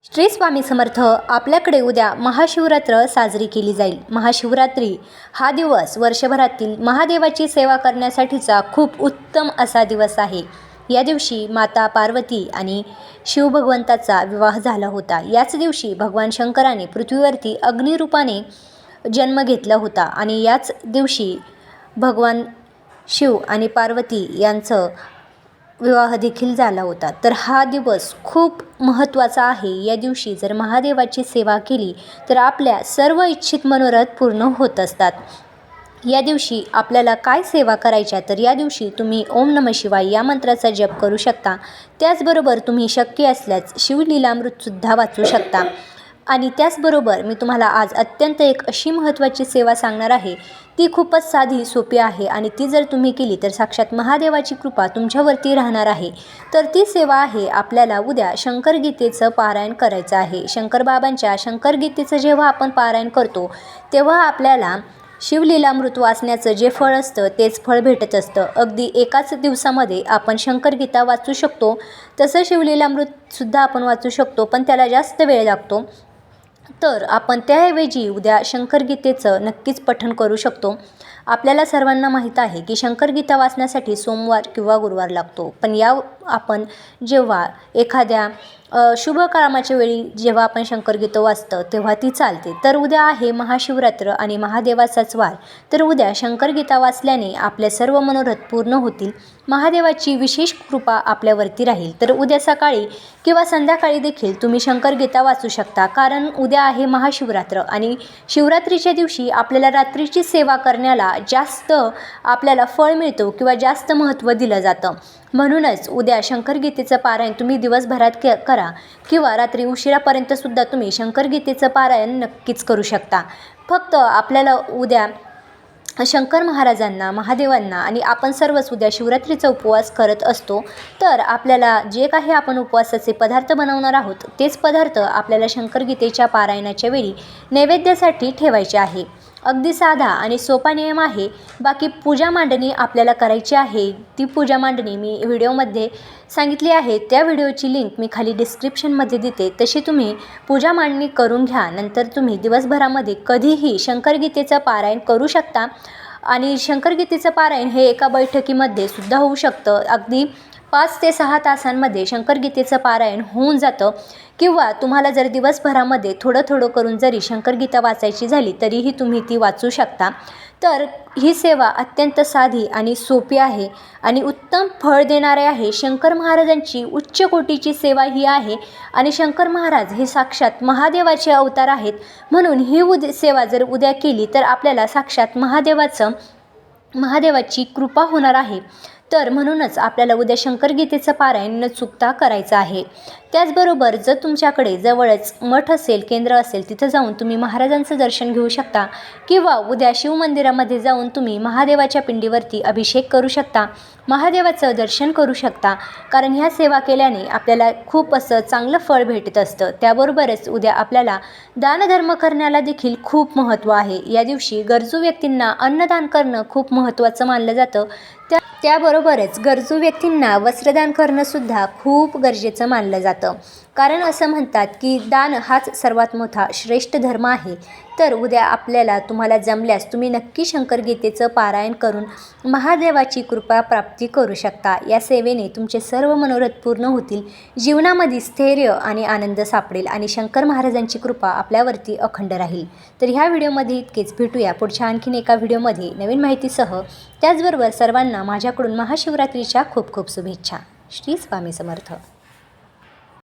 श्री स्वामी समर्थ. आपल्याकडे उद्या महाशिवरात्र साजरी केली जाईल. महाशिवरात्री हा दिवस वर्षभरातील महादेवाची सेवा करण्यासाठीचा खूप उत्तम असा दिवस आहे. या दिवशी माता पार्वती आणि शिवभगवंताचा विवाह झाला होता. याच दिवशी भगवान शंकराने पृथ्वीवरती अग्निरूपाने जन्म घेतला होता आणि याच दिवशी भगवान शिव आणि पार्वती यांचं विवाह देखील झाला होता. तर हा दिवस खूप महत्त्वाचा आहे. या दिवशी जर महादेवाची सेवा केली तर आपल्या सर्व इच्छित मनोरथ पूर्ण होत असतात. या दिवशी आपल्याला काय सेवा करायच्या, तर या दिवशी तुम्ही ओम नमः शिवाय या मंत्राचा जप करू शकता. त्याचबरोबर तुम्ही शक्य असल्यास शिवलीलामृतसुद्धा वाचू शकता. आणि त्याचबरोबर मी तुम्हाला आज अत्यंत एक अशी महत्त्वाची सेवा सांगणार आहे. ती खूपच साधी सोपी आहे आणि ती जर तुम्ही केली तर साक्षात महादेवाची कृपा तुमच्यावरती राहणार आहे. तर ती सेवा आहे, आपल्याला उद्या शंकरगीतेचं पारायण करायचं आहे. शंकरबाबांच्या शंकरगीतेचं जेव्हा आपण पारायण करतो तेव्हा आपल्याला शिवलीलामृत वाचण्याचं जे फळ असतं तेच फळ भेटत असतं. अगदी एकाच दिवसामध्ये आपण शंकरगीता वाचू शकतो. तसं शिवलीलामृतसुद्धा आपण वाचू शकतो, पण त्याला जास्त वेळ लागतो. तर आपण त्याऐवजी उद्या शंकरगीतेचं नक्कीच पठण करू शकतो. आपल्याला सर्वांना माहीत आहे की शंकरगीता वाचण्यासाठी सोमवार किंवा गुरुवार लागतो. पण आपण जेव्हा एखाद्या शुभ कामाच्या वेळी जेव्हा आपण शंकरगीतं वाचतो तेव्हा ती चालते. तर उद्या आहे महाशिवरात्र आणि महादेवाचाच वार. तर उद्या शंकरगीता वाचल्याने आपले सर्व मनोरथ पूर्ण होतील. महादेवाची विशेष कृपा आपल्यावरती राहील. तर उद्या सकाळी किंवा संध्याकाळी देखील तुम्ही शंकरगीता वाचू शकता. कारण उद्या आहे महाशिवरात्र आणि शिवरात्रीच्या दिवशी आपल्याला रात्रीची सेवा करण्याला जास्त आपल्याला फळ मिळतो किंवा जास्त महत्त्व दिलं जातं. म्हणूनच उद्या शंकरगीतेचं पारायण तुम्ही दिवसभरात करा किंवा रात्री उशिरापर्यंतसुद्धा तुम्ही शंकरगीतेचं पारायण नक्कीच करू शकता. फक्त आपल्याला उद्या शंकर महाराजांना, महादेवांना आणि आपण सर्वच उद्या शिवरात्रीचा उपवास करत असतो. तर आपल्याला जे काही आपण उपवासाचे पदार्थ बनवणार आहोत तेच पदार्थ आपल्याला शंकरगीतेच्या पारायणाच्या वेळी नैवेद्यासाठी ठेवायचे आहे. अगदी साधा आणि सोपा नियम आहे. बाकी पूजा मांडणी आपल्याला करायची आहे. ती पूजा मांडणी मी व्हिडिओमध्ये सांगितली आहे. त्या व्हिडिओची लिंक मी खाली डिस्क्रिप्शनमध्ये देते. तशी तुम्ही पूजा मांडणी करून घ्या. नंतर तुम्ही दिवसभरामध्ये कधीही शंकरगीतेचं पारायण करू शकता. आणि शंकरगीतेचं पारायण हे एका बैठकीमध्ये सुद्धा होऊ शकतं. अगदी 5 ते 6 तासांमध्ये शंकरगीतेचं पारायण होऊन जातं. किंवा तुम्हाला जर दिवसभरामध्ये थोडं थोडं करून जरी शंकरगीता वाचायची झाली तरीही तुम्ही ती वाचू शकता. तर ही सेवा अत्यंत साधी आणि सोपी आहे आणि उत्तम फळ देणारे आहे. शंकर महाराजांची उच्च कोटीची सेवा ही आहे आणि शंकर महाराज हे साक्षात महादेवाचे अवतार आहेत. म्हणून ही सेवा जर उद्या केली तर आपल्याला साक्षात महादेवाची कृपा होणार आहे. तर म्हणूनच आपल्याला उद्या शंकरगीतेचं पारायण न चुकता करायचं आहे. त्याचबरोबर जर तुमच्याकडे जवळच मठ असेल, केंद्र असेल, तिथं जाऊन तुम्ही महाराजांचं दर्शन घेऊ शकता किंवा उद्या शिवमंदिरामध्ये जाऊन तुम्ही महादेवाच्या पिंडीवरती अभिषेक करू शकता, महादेवाचं दर्शन करू शकता. कारण ह्या सेवा केल्याने आपल्याला खूप असं चांगलं फळ भेटत असतं. त्याबरोबरच उद्या आपल्याला दानधर्म करण्याला देखील खूप महत्त्व आहे. या दिवशी गरजू व्यक्तींना अन्नदान करणं खूप महत्त्वाचं मानलं जातं. त्याबरोबरच गरजू व्यक्तींना वस्त्रदान करणंसुद्धा खूप गरजेचं मानलं जातं. कारण असं म्हणतात की दान हाच सर्वात मोठा श्रेष्ठ धर्म आहे. तर उद्या तुम्हाला जमल्यास तुम्ही नक्की शंकरगीतेचं पारायण करून महादेवाची कृपा प्राप्ती करू शकता. या सेवेने तुमचे सर्व मनोरथ पूर्ण होतील. जीवनामध्ये स्थैर्य आणि आनंद सापडेल आणि शंकर महाराजांची कृपा आपल्यावरती अखंड राहील. तर ह्या व्हिडिओमध्ये इतकेच. भेटूया पुढच्या आणखीन एका व्हिडिओमध्ये नवीन माहितीसह. त्याचबरोबर सर्वांना माझ्याकडून महाशिवरात्रीच्या खूप खूप शुभेच्छा. श्री स्वामी समर्थ.